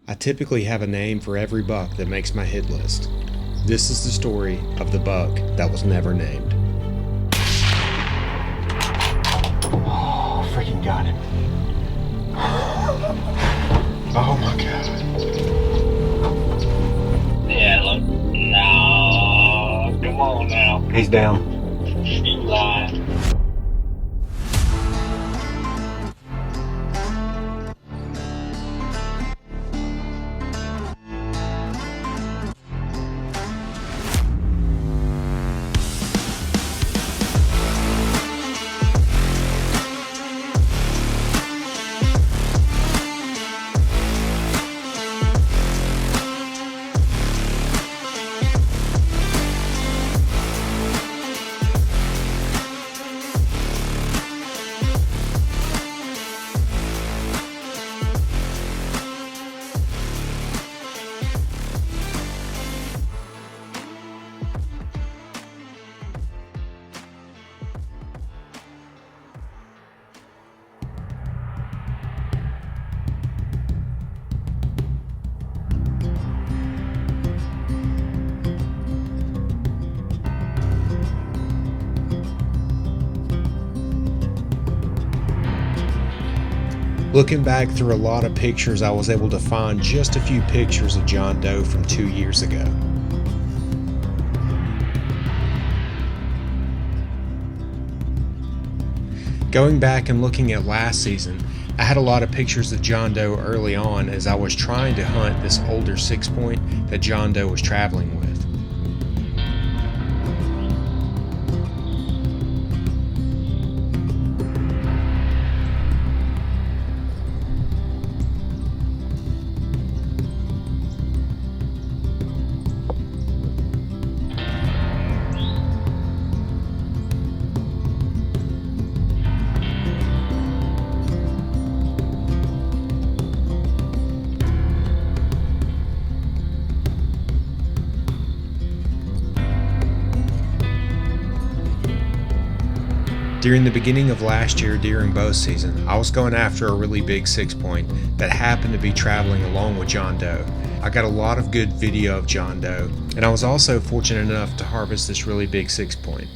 I typically have a name for every buck that makes my hit list. This is the story of the buck that was never named. Oh, freaking got him. Oh my God. Yeah, look. No. Come on now. He's down. You lying. Looking back through a lot of pictures, I was able to find just a few pictures of John Doe from 2 years ago. Going back and looking at last season, I had a lot of pictures of John Doe early on as I was trying to hunt this older 6-point that John Doe was traveling with. During the beginning of last year during bow season, I was going after a really big 6-point that happened to be traveling along with John Doe. I got a lot of good video of John Doe, and I was also fortunate enough to harvest this really big 6-point.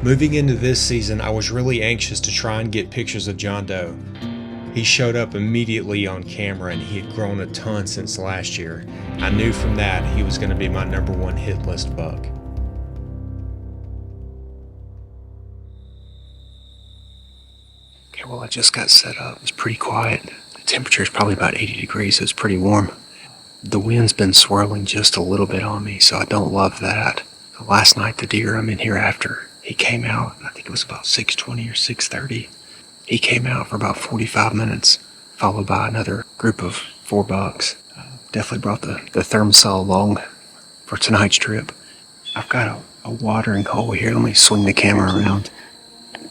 Moving into this season, I was really anxious to try and get pictures of John Doe. He showed up immediately on camera and he had grown a ton since last year. I knew from that he was going to be my number one hit list buck. Okay, well, I just got set up. It's pretty quiet. The temperature is probably about 80 degrees, so it's pretty warm. The wind's been swirling just a little bit on me, so I don't love that. So last night, the deer I'm in here after, he came out, I think it was about 6:20 or 6:30. He came out for about 45 minutes, followed by another group of 4 bucks. Definitely brought the thermosol along for tonight's trip. I've got a watering hole here. Let me swing the camera around.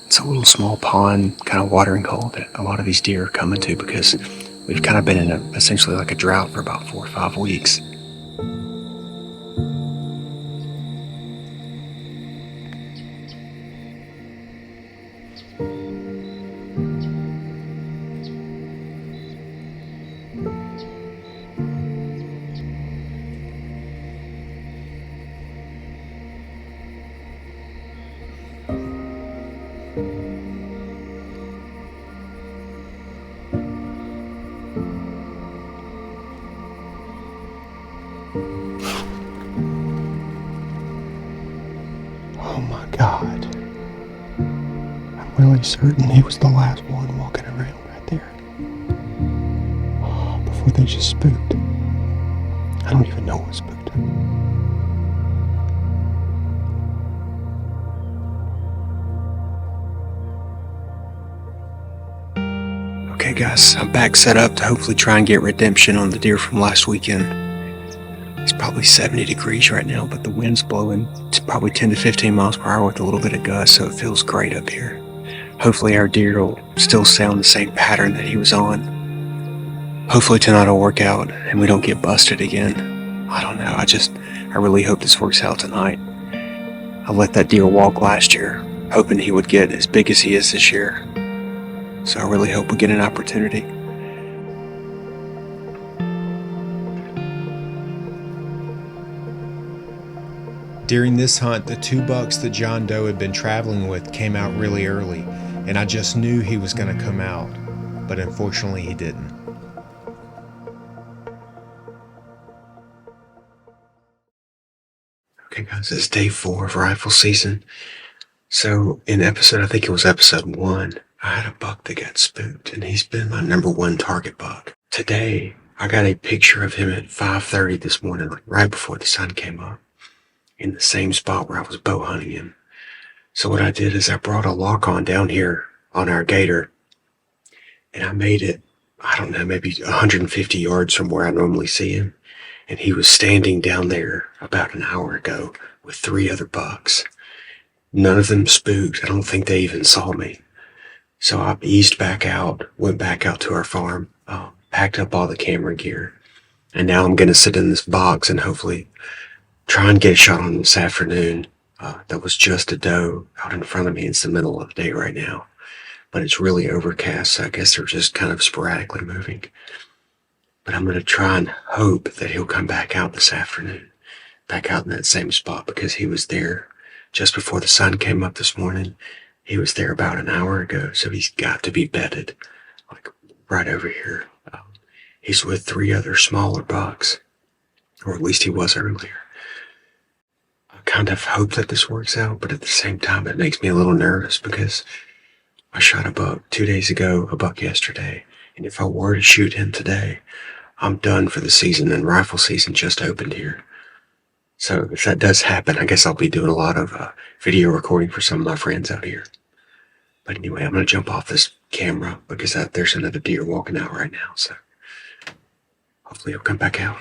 It's a little small pond kind of watering hole that a lot of these deer are coming to because we've kind of been in essentially like a drought for about 4 or 5 weeks. Oh my God. I'm really certain he was the last one walking around right there. Oh, before they just spooked. I don't even know what spooked him. Okay guys, I'm back set up to hopefully try and get redemption on the deer from last weekend. It's probably 70 degrees right now, but the wind's blowing. It's probably 10 to 15 miles per hour with a little bit of gust, so it feels great up here. Hopefully our deer will still stay on the same pattern that he was on. Hopefully tonight will work out and we don't get busted again. I don't know, I really hope this works out tonight. I let that deer walk last year, hoping he would get as big as he is this year. So I really hope we get an opportunity. During this hunt, the 2 bucks that John Doe had been traveling with came out really early, and I just knew he was going to come out, but unfortunately he didn't. Okay guys, it's day 4 of rifle season. So in I think it was episode 1, I had a buck that got spooked, and he's been my number 1 target buck. Today, I got a picture of him at 5:30 this morning, like right before the sun came up, in the same spot where I was bow hunting him. So what I did is I brought a lock on down here on our gator, and I made it, I don't know, maybe 150 yards from where I normally see him. And he was standing down there about an hour ago with 3 other bucks. None of them spooked. I don't think they even saw me. So I eased back out, went back out to our farm, packed up all the camera gear, and now I'm going to sit in this box and hopefully try and get a shot on this afternoon. That was just a doe out in front of me. It's the middle of the day right now, but it's really overcast, so I guess they're just kind of sporadically moving. But I'm going to try and hope that he'll come back out this afternoon, back out in that same spot, because he was there just before the sun came up this morning. He was there about an hour ago, so he's got to be bedded, like right over here. He's with 3 other smaller bucks, or at least he was earlier. I kind of hope that this works out, but at the same time, it makes me a little nervous because I shot a buck 2 days ago, a buck yesterday, and if I were to shoot him today, I'm done for the season, and rifle season just opened here. So if that does happen, I guess I'll be doing a lot of video recording for some of my friends out here. But anyway, I'm going to jump off this camera because there's another deer walking out right now. So hopefully he'll come back out.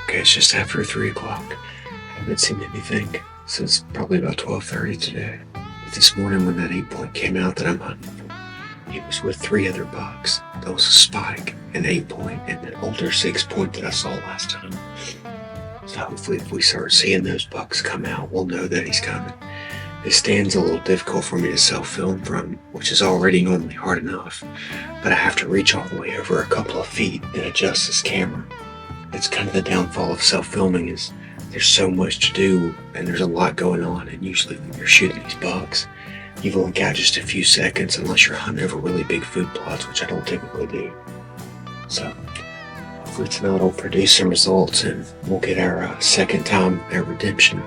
Okay, it's just after 3 o'clock. I haven't seen anything since probably about 12:30 today. But this morning when that 8-point came out that I'm hunting for, he was with 3 other bucks. There was a spike, an 8-point, and an older 6-point that I saw last time. So hopefully if we start seeing those bucks come out, we'll know that he's coming. This stand's a little difficult for me to self-film from, which is already normally hard enough, but I have to reach all the way over a couple of feet and adjust this camera. It's kind of the downfall of self-filming is there's so much to do and there's a lot going on, and usually when you're shooting these bucks, you've only got just a few seconds unless you're hunting over really big food plots, which I don't typically do. So hopefully tonight will produce some results and we'll get our second time at redemption.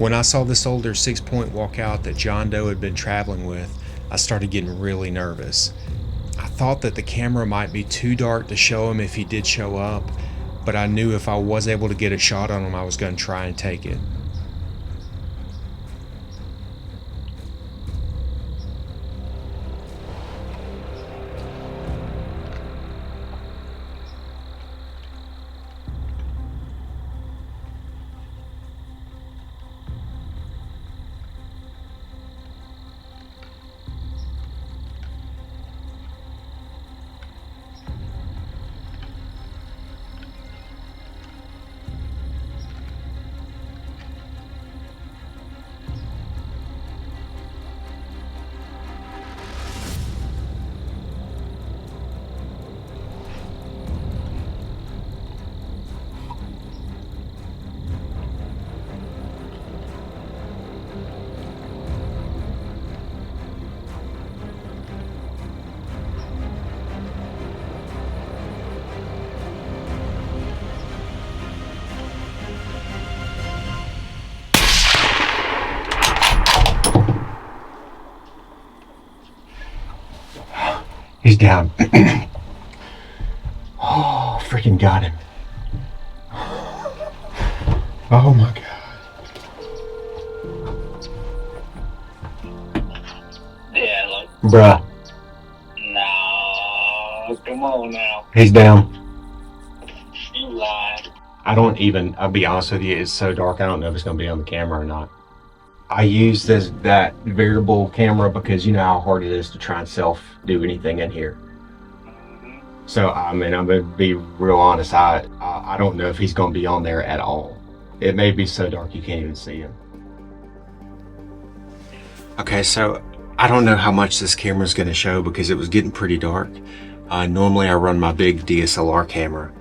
When I saw this older 6-point walk out that John Doe had been traveling with, I started getting really nervous. I thought that the camera might be too dark to show him if he did show up, but I knew if I was able to get a shot on him, I was going to try and take it. He's down. Oh, freaking got him. Oh my God. Yeah, look. Bruh. No, come on now. He's down. You lied. I'll be honest with you, it's so dark, I don't know if it's going to be on the camera or not. I use that variable camera because you know how hard it is to try and do anything in here. So, I mean, I'm going to be real honest, I don't know if he's going to be on there at all. It may be so dark you can't even see him. Okay, so I don't know how much this camera is going to show because it was getting pretty dark. Normally I run my big DSLR camera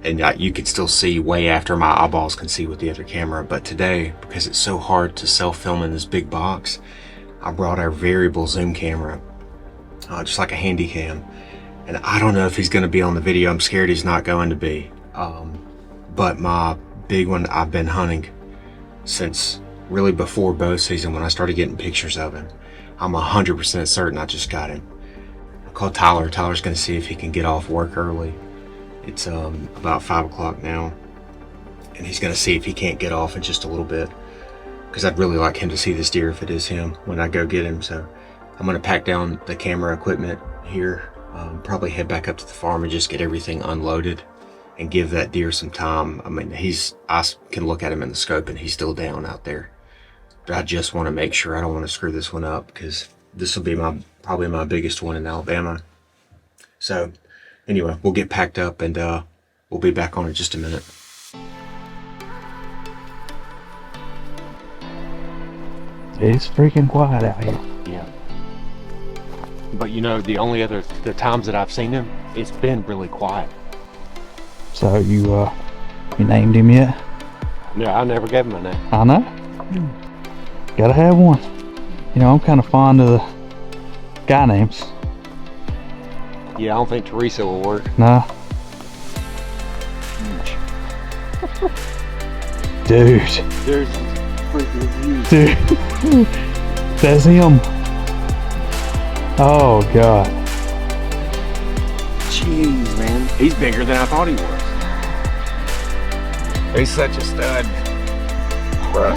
and you can still see way after my eyeballs can see with the other camera, but today, because it's so hard to self-film in this big box, I brought our variable zoom camera, just like a handy cam, and I don't know if he's going to be on the video. I'm scared he's not going to be, but my big one I've been hunting since really before bow season when I started getting pictures of him. I'm 100% certain I just got him. I called Tyler. Tyler's going to see if he can get off work early. It's about 5 o'clock now, and he's going to see if he can't get off in just a little bit, because I'd really like him to see this deer if it is him when I go get him. So I'm going to pack down the camera equipment here, probably head back up to the farm and just get everything unloaded and give that deer some time. I mean, I can look at him in the scope and he's still down out there, but I just want to make sure I don't want to screw this one up because this will be probably my biggest one in Alabama. So anyway, we'll get packed up and we'll be back on in just a minute. It's freaking quiet out here. Yeah. But you know, the times that I've seen him, it's been really quiet. So you named him yet? No, I never gave him a name. I know. Gotta have one. You know, I'm kind of fond of the guy names. Yeah, I don't think Teresa will work. Nah. Dude. There's freaking view. Dude. That's him. Oh, God. Jeez, man. He's bigger than I thought he was. He's such a stud. Bro.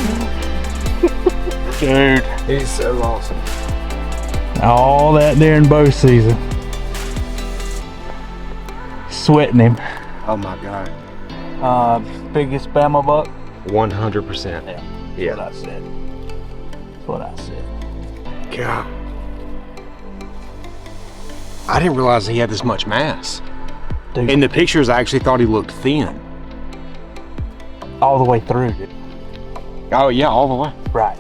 Dude. He's so awesome. All that during bow season. Sweating him. Oh my God. Biggest Bama buck? 100%. Yeah. That's what I said. That's what I said. God. I didn't realize he had this much mass. Dude. In the pictures, I actually thought he looked thin. All the way through, dude. Oh yeah, all the way. Right.